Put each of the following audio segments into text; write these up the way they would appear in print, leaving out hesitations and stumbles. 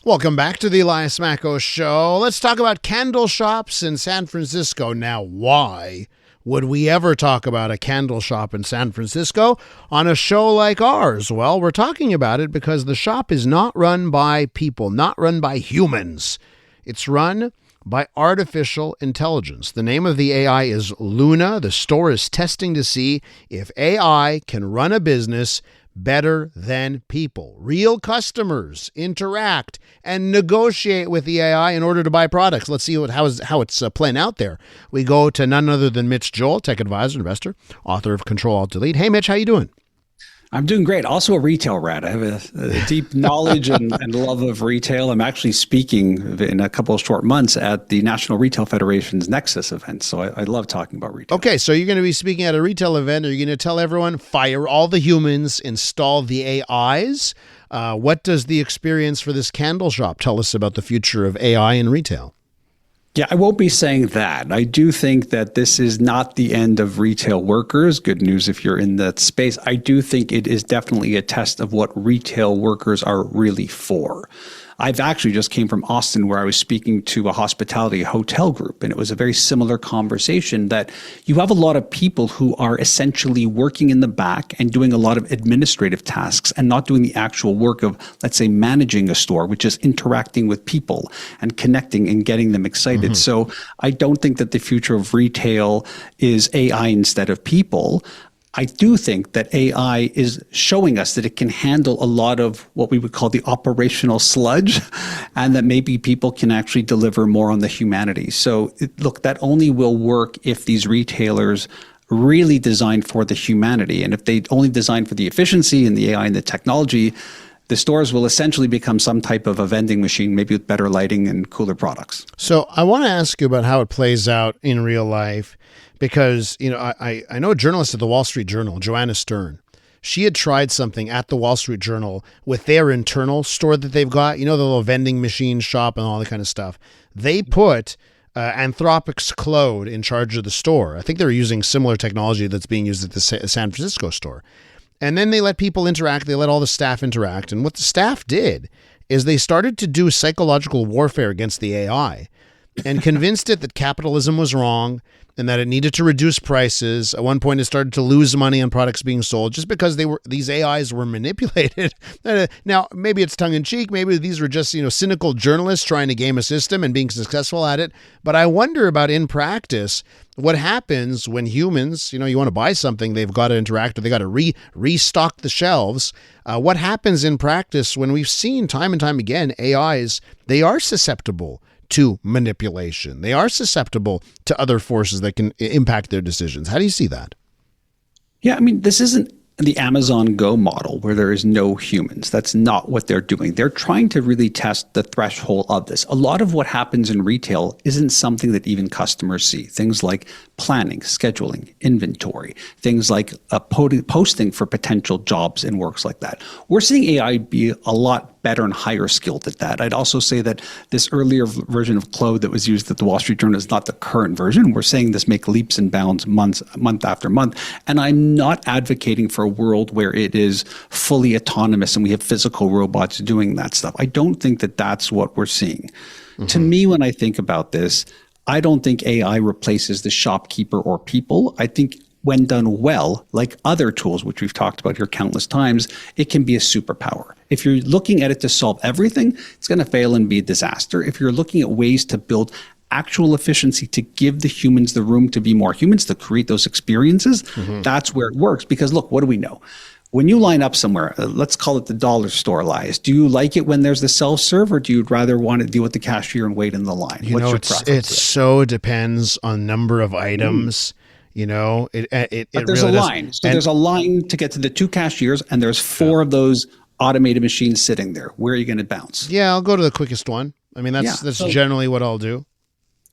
Welcome back to the Elias Macko Show. Let's talk about candle shops in San Francisco. Now, why would we ever talk about a candle shop in San Francisco on a show like ours? Well, we're talking about it because the shop is not run by people, not run by humans. It's run by artificial intelligence. The name of the AI is Luna. The store is testing to see if AI can run a business better than people. Real customers interact and negotiate with the AI in order to buy products. Let's see how it's playing out there. We go to none other than Mitch Joel, tech advisor, investor, author of Control-Alt-Delete. Hey, Mitch, how you doing? I'm doing great. Also a retail rat. I have a deep knowledge and love of retail. I'm actually speaking in a couple of short months at the National Retail Federation's Nexus event. So I love talking about retail. Okay, so you're going to be speaking at a retail event. Are you going to tell everyone, fire all the humans, install the AIs? What does the experience for this candle shop tell us about the future of AI in retail? Yeah, I won't be saying that. I do think that this is not the end of retail workers. Good news if you're in that space. I do think it is definitely a test of what retail workers are really for. I've actually just came from Austin where I was speaking to a hospitality hotel group, and it was a very similar conversation that you have a lot of people who are essentially working in the back and doing a lot of administrative tasks and not doing the actual work of, let's say, managing a store, which is interacting with people and connecting and getting them excited. Mm-hmm. So I don't think that the future of retail is AI instead of people. I do think that AI is showing us that it can handle a lot of what we would call the operational sludge, and that maybe people can actually deliver more on the humanity. So look, that only will work if these retailers really design for the humanity. And if they only design for the efficiency and the AI and the technology, the stores will essentially become some type of a vending machine, maybe with better lighting and cooler products. So I want to ask you about how it plays out in real life. Because, you know, I know a journalist at the Wall Street Journal, Joanna Stern. She had tried something at the Wall Street Journal with their internal store that they've got, you know, the little vending machine shop and all that kind of stuff. They put Anthropic's Claude in charge of the store. I think they were using similar technology that's being used at the San Francisco store. And then they let people interact. They let all the staff interact. And what the staff did is they started to do psychological warfare against the AI and convinced it that capitalism was wrong and that it needed to reduce prices. At one point, it started to lose money on products being sold just because these AIs were manipulated. Now, maybe it's tongue-in-cheek. Maybe these were just, cynical journalists trying to game a system and being successful at it. But I wonder about, in practice, what happens when humans, you want to buy something, they've got to interact, or they got to restock the shelves. What happens in practice when we've seen time and time again, AIs, they are susceptible to manipulation. They are susceptible to other forces that can impact their decisions. How do you see that? Yeah, I mean, this isn't the Amazon Go model where there is no humans. That's not what they're doing. They're trying to really test the threshold of this. A lot of what happens in retail isn't something that even customers see. Things like planning, scheduling, inventory, things like posting for potential jobs and works like that. We're seeing AI be a lot better and higher skilled at that. I'd also say that this earlier version of Claude that was used at the Wall Street Journal is not the current version. We're saying this make leaps and bounds month after month. And I'm not advocating for a world where it is fully autonomous and we have physical robots doing that stuff. I don't think that that's what we're seeing. Mm-hmm. To me, when I think about this, I don't think AI replaces the shopkeeper or people. I think when done well, like other tools, which we've talked about here countless times, it can be a superpower. If you're looking at it to solve everything, it's going to fail and be a disaster. If you're looking at ways to build actual efficiency to give the humans the room to be more humans, to create those experiences, that's where it works. Because look, what do we know? When you line up somewhere, let's call it the dollar store, Elias, do you like it when there's the self-serve, or do you rather want to deal with the cashier and wait in the line? What's your preference? It so depends on number of items. But there's really a line. So there's a line to get to the two cashiers, and there's 4 of those automated machines sitting there. Where are you going to bounce? Yeah, I'll go to the quickest one. I mean, that's generally what I'll do.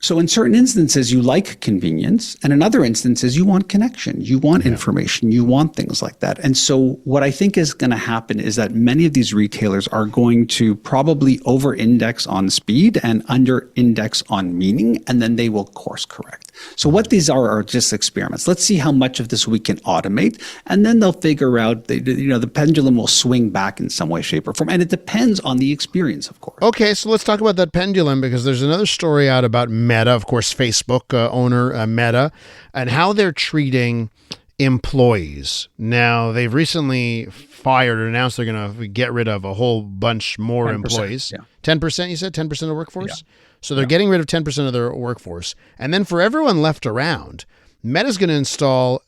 So in certain instances, you like convenience, and in other instances, you want connection, you want information, you want things like that. And so what I think is going to happen is that many of these retailers are going to probably over-index on speed and under-index on meaning, and then they will course correct. So what these are just experiments. Let's see how much of this we can automate, and then they'll figure out, the pendulum will swing back in some way, shape, or form. And it depends on the experience, of course. Okay, so let's talk about that pendulum, because there's another story out about Meta, of course, Facebook owner Meta, and how they're treating employees. Now, they've recently fired or announced they're going to get rid of a whole bunch more 10%, employees. yeah. 10%, you said? 10% of the workforce? Yeah. So they're getting rid of 10% of their workforce. And then for everyone left around, Meta's going to install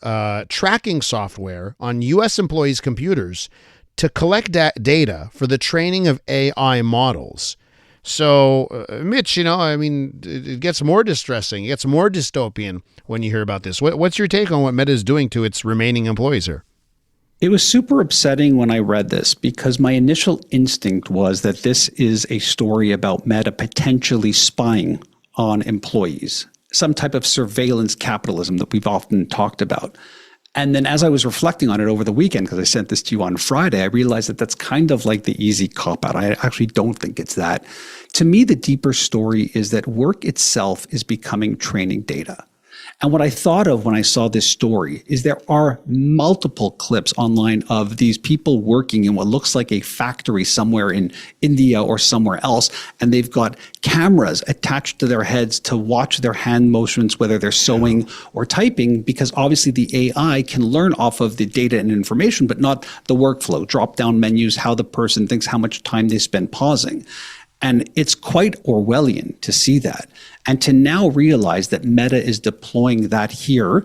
tracking software on U.S. employees' computers to collect data for the training of AI models. So, Mitch, it gets more distressing, it gets more dystopian when you hear about this. What's your take on what Meta is doing to its remaining employees here? It was super upsetting when I read this, because my initial instinct was that this is a story about Meta potentially spying on employees, some type of surveillance capitalism that we've often talked about. And then as I was reflecting on it over the weekend, because I sent this to you on Friday, I realized that that's kind of like the easy cop-out. I actually don't think it's that. To me, the deeper story is that work itself is becoming training data. And what I thought of when I saw this story is there are multiple clips online of these people working in what looks like a factory somewhere in India or somewhere else, and they've got cameras attached to their heads to watch their hand motions, whether they're sewing or typing, because obviously the AI can learn off of the data and information, but not the workflow, drop-down menus, how the person thinks, how much time they spend pausing. And it's quite Orwellian to see that. And to now realize that Meta is deploying that here,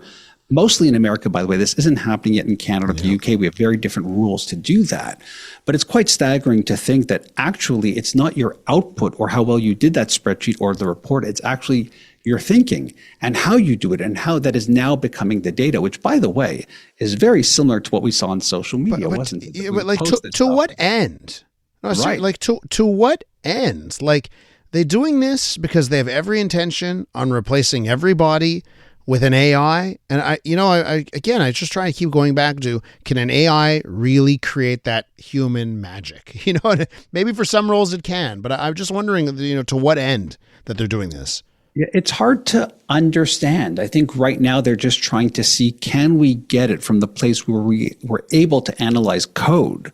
mostly in America, by the way. This isn't happening yet in Canada or the UK. We have very different rules to do that. But it's quite staggering to think that actually it's not your output or how well you did that spreadsheet or the report. It's actually your thinking and how you do it and how that is now becoming the data, which, by the way, is very similar to what we saw on social media, wasn't it? Yeah, but like to what end? No, right. Like to what end? Like, they're doing this because they have every intention on replacing everybody with an AI. And I just try to keep going back to, can an AI really create that human magic? Maybe for some roles it can, but I'm just wondering, to what end that they're doing this. Yeah, it's hard to understand. I think right now they're just trying to see, can we get it from the place where we were able to analyze code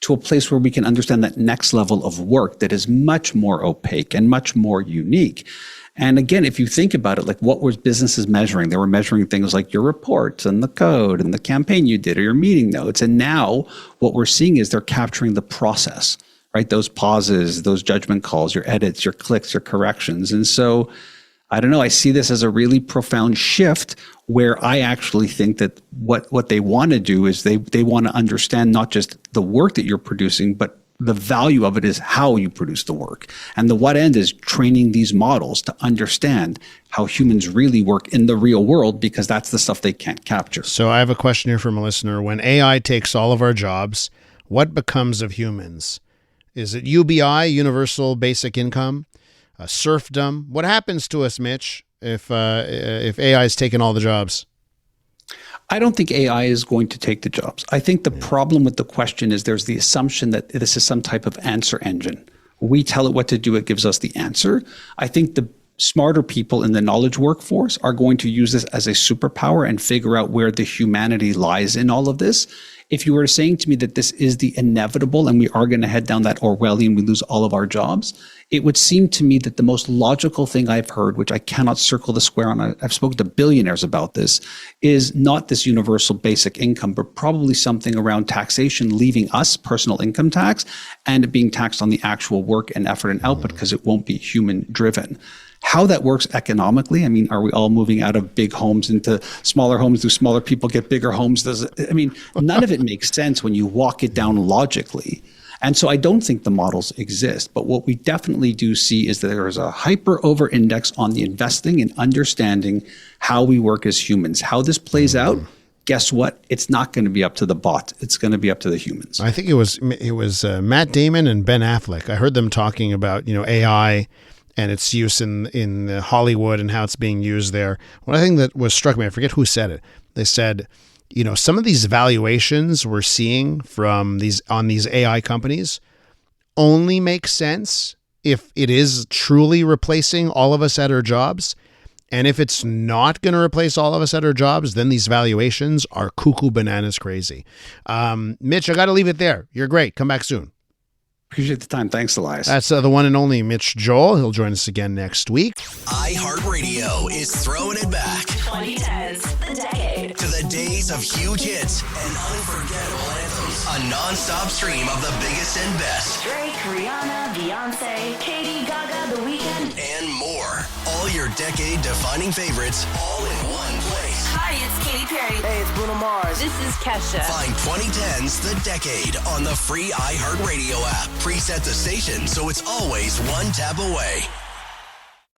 to a place where we can understand that next level of work that is much more opaque and much more unique. And again, if you think about it, like, what were businesses measuring? They were measuring things like your reports and the code and the campaign you did or your meeting notes. And now what we're seeing is they're capturing the process, right? Those pauses, those judgment calls, your edits, your clicks, your corrections. And so I don't know, I see this as a really profound shift where I actually think that what they want to do is they want to understand not just the work that you're producing, but the value of it is how you produce the work. And the what end is training these models to understand how humans really work in the real world, because that's the stuff they can't capture. So I have a question here from a listener. When AI takes all of our jobs, what becomes of humans? Is it UBI, universal basic income? Serfdom? What happens to us, Mitch, if AI is taking all the jobs? I don't think AI is going to take the jobs. I think the problem with the question is there's the assumption that this is some type of answer engine. We tell it what to do, it gives us the answer. I think the smarter people in the knowledge workforce are going to use this as a superpower and figure out where the humanity lies in all of this. If you were saying to me that this is the inevitable and we are going to head down that Orwellian, we lose all of our jobs, it would seem to me that the most logical thing I've heard, which I cannot circle the square on, I've spoken to billionaires about this, is not this universal basic income, but probably something around taxation, leaving us personal income tax and it being taxed on the actual work and effort and output, because it won't be human driven. How that works economically, I mean, are we all moving out of big homes into smaller homes? Do smaller people get bigger homes? None of it makes sense when you walk it down logically. And so I don't think the models exist. But what we definitely do see is that there is a hyper over index on the investing and understanding how we work as humans. How this plays out, guess what? It's not going to be up to the bot. It's going to be up to the humans. I think it was Matt Damon and Ben Affleck. I heard them talking about, AI and its use in Hollywood and how it's being used there. One thing that was struck me, I forget who said it. They said, some of these valuations we're seeing from these AI companies only make sense if it is truly replacing all of us at our jobs. And if it's not going to replace all of us at our jobs, then these valuations are cuckoo bananas crazy. Mitch, I got to leave it there. You're great. Come back soon. Appreciate the time. Thanks, Elias. That's the one and only Mitch Joel. He'll join us again next week. iHeartRadio is throwing it back. 2010s, the decade. To the days of huge hits and unforgettable anthems. A non-stop stream of the biggest and best. Drake, Rihanna, Beyonce, Katy, Gaga, The Weeknd. And more. All your decade-defining favorites all in one place. Hi, it's Katy Perry. Hey, it's Bruno Mars. This is Kesha. Find 2010's The Decade on the free iHeartRadio app. Preset the station so it's always one tap away.